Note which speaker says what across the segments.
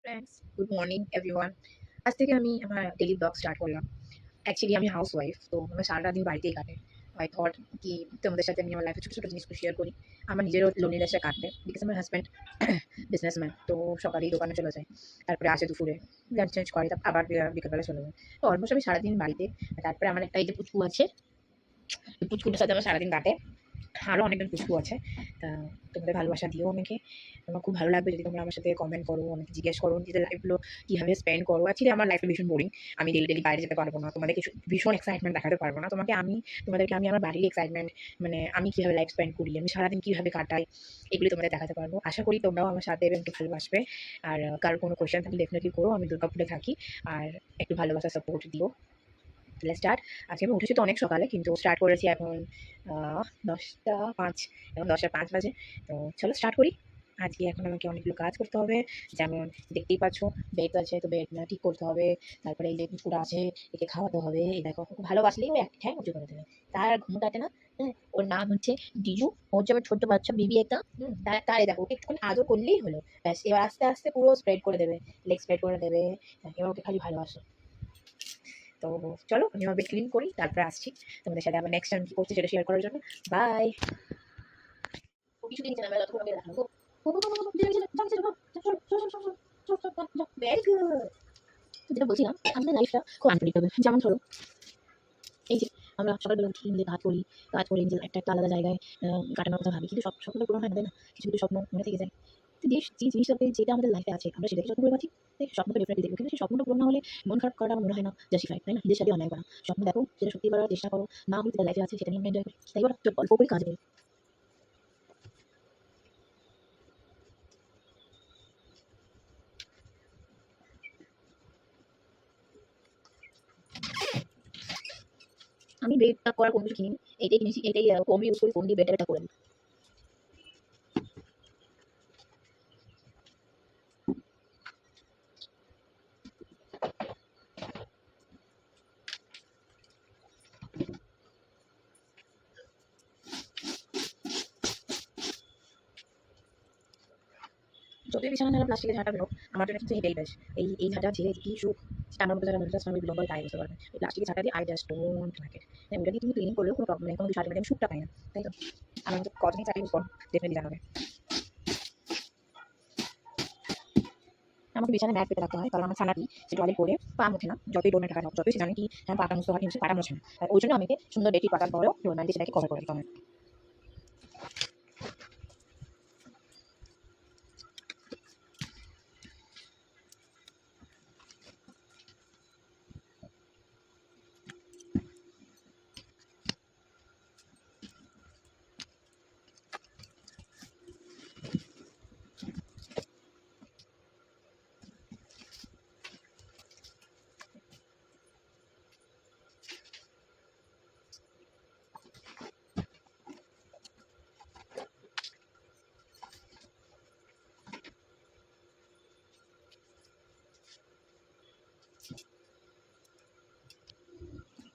Speaker 1: Friends, good morning everyone. আজ থেকে আমি আমার ডেইলি ব্লগ স্টার্ট করলাম। অ্যাকচুয়ালি আমি হাউস ওয়াইফ, তো আমার সারাটা দিন বাড়িতেই কাটে। আই থট কি তোমাদের সাথে আমি আমার লাইফে ছোটো ছোটো জিনিসগুলো শেয়ার করি। আমার নিজেরও লোনলিনেসটা কাটবে, বিকজ আমার হাজব্যান্ড বিজনেসম্যান, তো সকালেই দোকানে চলে যায়, তারপরে আসে দুপুরে লাঞ্চ চেঞ্জ করে, তারপর আবার বিকেলবেলা চলে যায়। তো অলমোস্ট আমি সারাদিন বাড়িতে। তারপরে আমার একটা এই যে পুচকু আছে, এই পুচকুটার সাথে আমার সারাদিন কাটে। আরও অনেকজন পুচকু আছে। তা তোমাদের ভালোবাসা দিও আমাকে। আমার খুব ভালো লাগবে যদি তোমরা আমার সাথে কমেন্ট করো, আমাকে জিজ্ঞেস করো নিজেদের লাইফগুলো কীভাবে স্পেন্ড করো। অ্যাকচুয়ালি আমার লাইফটা ভীষণ বোরিং। আমি ডেলি ডেলি বাইরে যেতে পারবো না, তোমাদের কিছু ভীষণ এক্সাইটমেন্ট দেখাতে পারবো না। তোমাদেরকে আমি আমার বাড়ির এক্সাইটমেন্ট, মানে আমি কীভাবে লাইফ স্পেন্ড করি, আমি সারাদিন কীভাবে কাটাই, এগুলি তোমাদের দেখাতে পারবো। আশা করি তোমরাও আমার সাথে একটু ভালোবাসবে। আর কারোর কোনো কোয়েশ্চেন থাকলে ডেফিনেটলি করো। আমি দুর্গাপুরে থাকি, আর একটু ভালোবাসা সাপোর্ট দিও। তাহলে স্টার্ট। আজকে আমি উঠেছি তো অনেক সকালে, কিন্তু স্টার্ট করেছি এখন 10টা 5, এখন 10টা 5 বাজে। তো চলো স্টার্ট করি। আজকে এখন আমাকে অনেকগুলো কাজ করতে হবে। যেমন দেখতেই পাচ্ছ, বেড আছে, তো বেড ঠিক করতে হবে। তারপরে এই যে কুকুর আছে, একে খাওয়াতে হবে। এই দেখো, খুব ভালোবাসলেই ও একটা ঠ্যাং উঁচু করে দেবে। তার আর ঘুম কাটে না। হ্যাঁ, ওর নাম হচ্ছে ডিজু। ওর যে আমার ছোট্ট বাচ্চা বেবি একটা, তার এই দেখো, ওকে একটুখানি আদর করলেই হলো, ব্যাস। এবার আস্তে আস্তে পুরো স্প্রেড করে দেবে, লেগ স্প্রেড করে দেবে। এবার ওকে খালি ভালোবাসো। তো চলো আমি আমার বেড ক্লিন করি, তারপরে আসছি তোমাদের সাথে আবার নেক্সট টাইম কি করছি সেটা শেয়ার করার জন্য। বাই। কিছুদিন আমি যতক্ষণ আমি দেখাবো। Very good. তো যেটা বলছিলাম, আমাদের লাইফটা খুব আনপ্রেডিক্টেবল। যেমন ধরো, এই যে আমরা সকালবেলা উঠি, নিজে কাজ করে নিজের একটা আলাদা জায়গায় কাটানোর কথা ভাবি, কিন্তু সব স্বপ্ন পূরণ হয় না, তাই না? কিছু কিছু স্বপ্ন মনে থেকে যায়। তো যে জিনিসটাতে যেটা আমাদের লাইফে আছে, আমরা সেটাকে যত্ন করে পাচ্ছি, স্বপ্নটা ডেফিনেটলি দেখবো, কিন্তু সেই স্বপ্নটা পূরণ না হলে মন খারাপ করাটা আমার মনে হয় না জাস্টিফাইড, তাই না? নিজের সাথে অন্যায় করা। স্বপ্ন দেখো, সেটা সত্যি করার চেষ্টা করো, না হলে যেটা লাইফে আছে সেটা নিয়ে আমরা এনজয় করি। তাই বলো, গল্প করি, কাজ করি। আমি বেডটা করার কোনো কিছু কিনিনি, এটাই কিনেছি, এটাই কম ইউজ করি, ফোন দিয়ে বেটারটা করে দিই। যতই বিছানা ঝাড়া প্লাস্টিকের ঝাঁটা বেরোক, আমার জন্য কিন্তু এটাই বেস্ট। এই ঝাঁটা ঝেড়ে কি সুখ, সেটা আমার মতো যারা মিডল ক্লাস ফ্যামিলি বিলং করে তাই বুঝতে পারবে। এই প্লাস্টিকের ঝাঁটা দিয়ে I just don't like it. ওটা দিয়ে তুমি ক্লিন করলেও কোনো প্রবলেম নেই, কোনো কিছু আলটিমেটলি আমি সুখটা পাই না, তাই তো? আমার মতো কজনই চাকরি ইউজ করো, ডেফিনেটলি জানাবে। আমাকে বিছানায় ম্যাট পেতে রাখতে হয়, কারণ আমার ছানাটি সে টয়লেট করে পা মুছে না, যতই ডোর ম্যাট রাখা হোক, যতই সে জানে কি হ্যাঁ পাটা মুছতে হয়, কিন্তু সে পাটা মোছে না। ওই জন্য আমাকে সুন্দর ডেটি পাতার পরেও ডোর ম্যাট দিয়ে সেটাকে কভার করে দিতে হবে।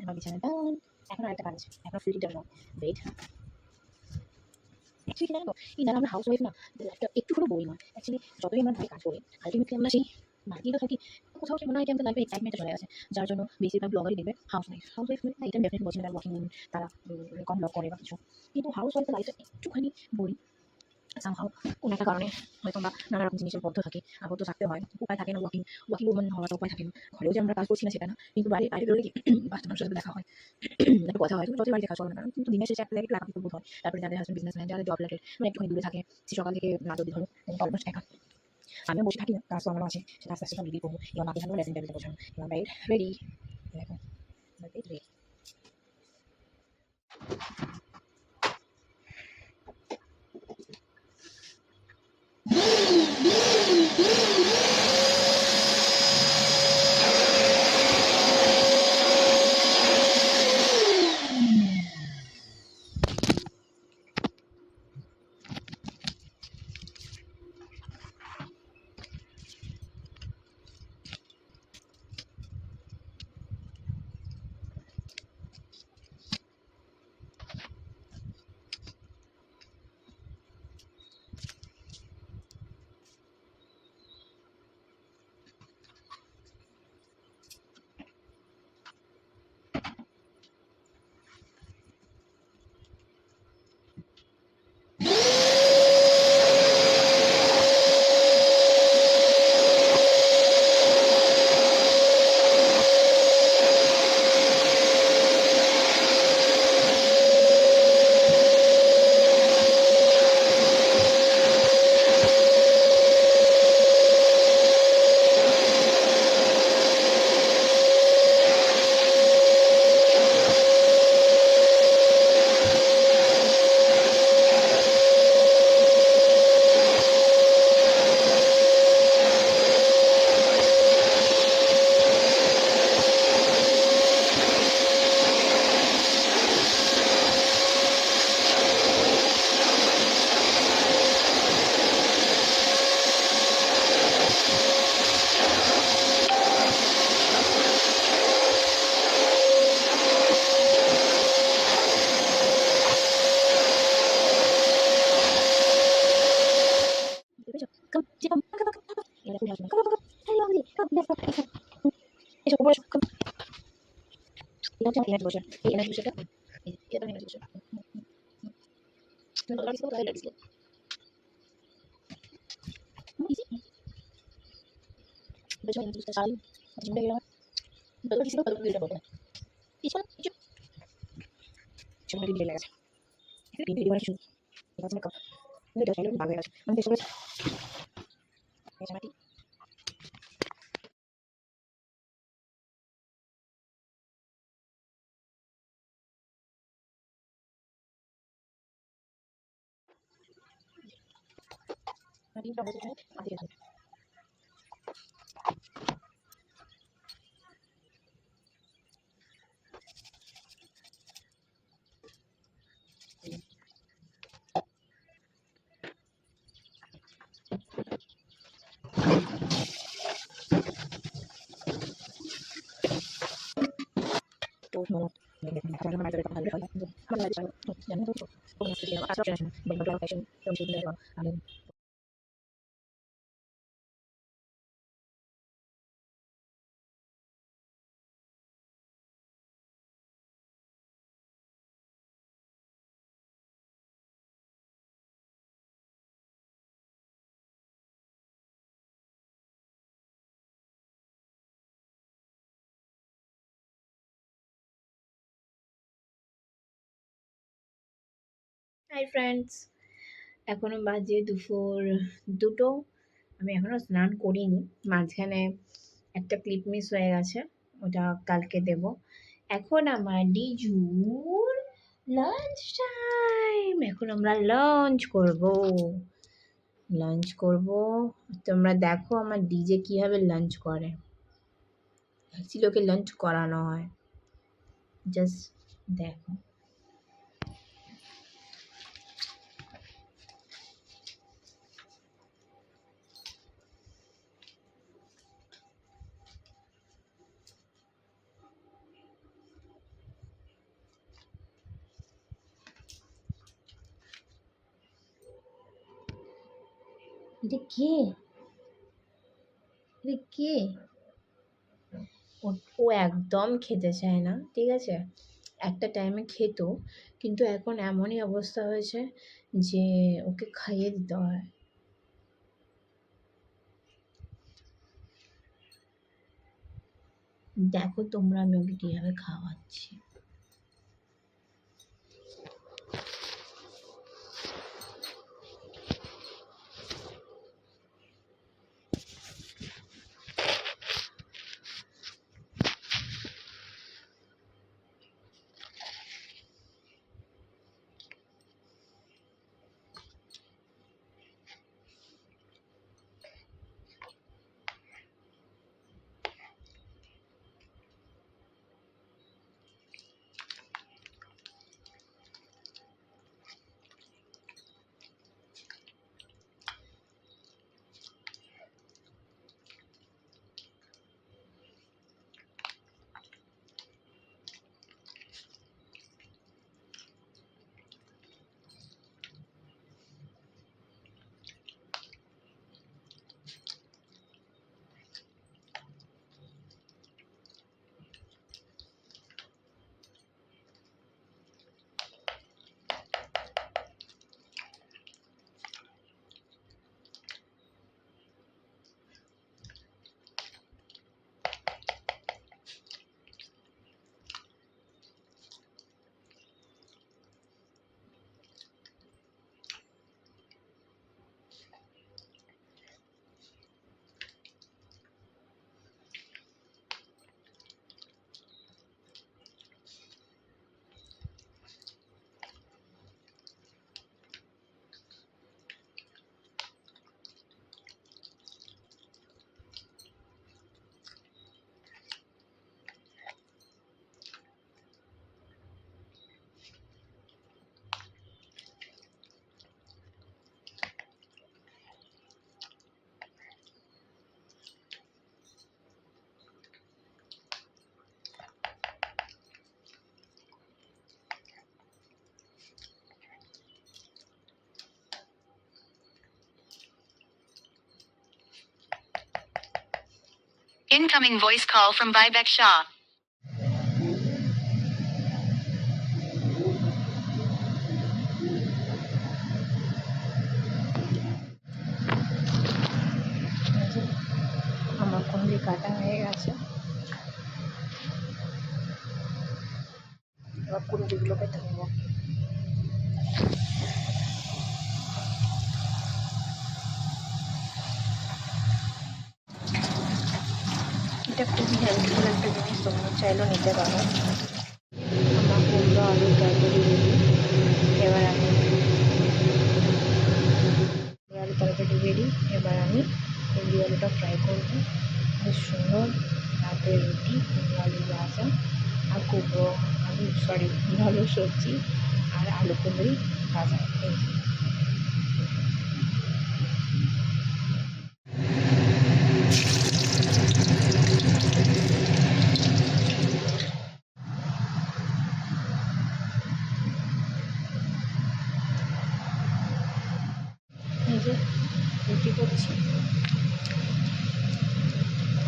Speaker 1: আমার বিছানা ডান। এখন আরেকটা কাজ, এখন ফ্রি জন্য বেড। অ্যাকচুয়ালি জানো তো, এই যারা আমরা হাউস ওয়াইফ না, লাইফটা একটু হলেও বোরিং হয়। অ্যাকচুয়ালি যতই আমরা বাইরে কাজ করি, আলটিমেটলি আমরা সেই বাড়িতেই তো থাকি। কোথাও মনে হয় কি আমাদের লাইফে এক্সাইটমেন্টটা চলে গেছে, যার জন্য বেশিরভাগ ব্লগারই দেখবে হাউস ওয়াইফ মানে এটা ডেফিনেটলি বলছি না তারা ওয়ার্কিং উমেন, তারা কম ব্লগ করে বা কিছু, কিন্তু হাউস ওয়াইফের লাইফটা একটুখানি বোরিং সামহাও। কোনো একটা কারণে হয়তো আমরা নানা রকম জিনিসের আবদ্ধ থাকতে হয়, উপায় থাকে না। ওয়ার্কিং ওয়ার্কিং উমেন হওয়ার উপায় থাকে না। ঘরেও যে আমরা কাজ করছি না সেটা না, কিন্তু বাইরে বাইরে বেরোলে কি বাস্তব মানুষের সাথে দেখা হয়, একটু কথা হয়। তুমি যতই বাড়িতে কাজ করো না কেন, কিন্তু দিনের শেষে একটা জায়গায় লাগাতে বোধ হয়। তারপরে যাদের হাজব্যান্ড বিজনেসম্যান, যাদের জব রিলেটেড, মানে একটুখানি দূরে থাকে, সে সকাল থেকে রাত অব্দি ধরো অলমোস্ট একা। আমিও বসে থাকি না, কাজ তো আমারও আছে, সেটা আস্তে আস্তে সব রেডি করবো। এবার মাকে ভালো লেসেন টেবিলটা গোছানো, এবার বেড রেডি। দেখো, bed ready. Come, Jay, come. এবার ফুল হাসবে। Come. Hey, lovely. Come, let's go. এসো, উপরে এসো, come. এটা হচ্ছে আমার এনার্জি পোশাক। এই এনার্জি পোশাকটা, এটা আমার এনার্জি পোশাক। তোমরা ডিসকাউন্ট তাহলে ডিসকাউন্ট। ইজি। বেশি এনার্জি পোশাক চাই। জিমে গেলাম। তোমরা ডিসকাউন্ট তাহলে এটা করবে। কিছু কিছু সময় দিয়ে লেগে গেছে। এটা দিয়ে দিবার কিছু। এটা হচ্ছে মেকআপ। এটা চাইলে ভালো হয়ে গেছে। আমি চেষ্টা করেছি। এই সময়টি আমি টমেটো দিয়ে মাটি দিয়ে দেব। তো মোমো আমার মাঝে এটা ভালো হয় কিন্তু আমার লাগে জানি তো কোন কিছু দিয়ে আসলে আসলে বেঙ্গল ফ্যাশন তো শুধু দেওয়া আমি হাই ফ্রেন্ডস, এখনো বাজে দুপুর 2টো। আমি এখনো স্নান করিনি, মাঝখানে একটা ক্লিপ মিস হয়ে গেছে, ওটা কালকে দেব। এখন আমার ডিজুর লাঞ্চ টাইম, এখন আমরা লাঞ্চ করব। তোমরা দেখো আমার ডিজে কিভাবে লাঞ্চ করে। অ্যাকচুয়ালি ওকে লাঞ্চ করানো হয়, জাস্ট দেখো। এটা কে? এটা কে? ও একদম খেতে চায় না, ঠিক আছে? একটা টাইমে খেত, কিন্তু এখন এমনই অবস্থা হয়েছে যে ওকে খাইয়ে দিতে হয়। দেখো তোমরা আমি ওকে কিভাবে খাওয়াচ্ছি।
Speaker 2: Incoming voice call from Vibek Shah.
Speaker 1: আমার কুমড়ি কাটা হয়ে গেছে, এবার কুমড়িগুলোকে ধরবো। এটা খুবই হেল্পফুল একটা জিনিস, তোমরা চাইলেও নিতে পারো। আমার কুমড়ো আলুর তরকারি রেডি। এবার আমি আলু তরকারি রেডি। এবার আমি কুমড়ি আলুটা ফ্রাই করবো। বেশ সুন্দর রাতের রুটি, কুমড়ো আলু ভাজা আর কুমড়ো আলুর সবজি আর আলু কুমড়ি ভাজা। এই যে। এই যে রুটি করছি।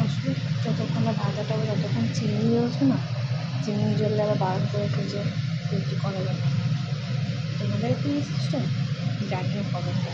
Speaker 1: আসলে যতক্ষণ না ভাজাটা হবে ততক্ষণ চিনি জ্বলছে না, চিনি জ্বললে আবার বারণ করেছে যে রুটি করা যাবে না। তোমাদের কি সিস্টেম জানিও কমেন্টে।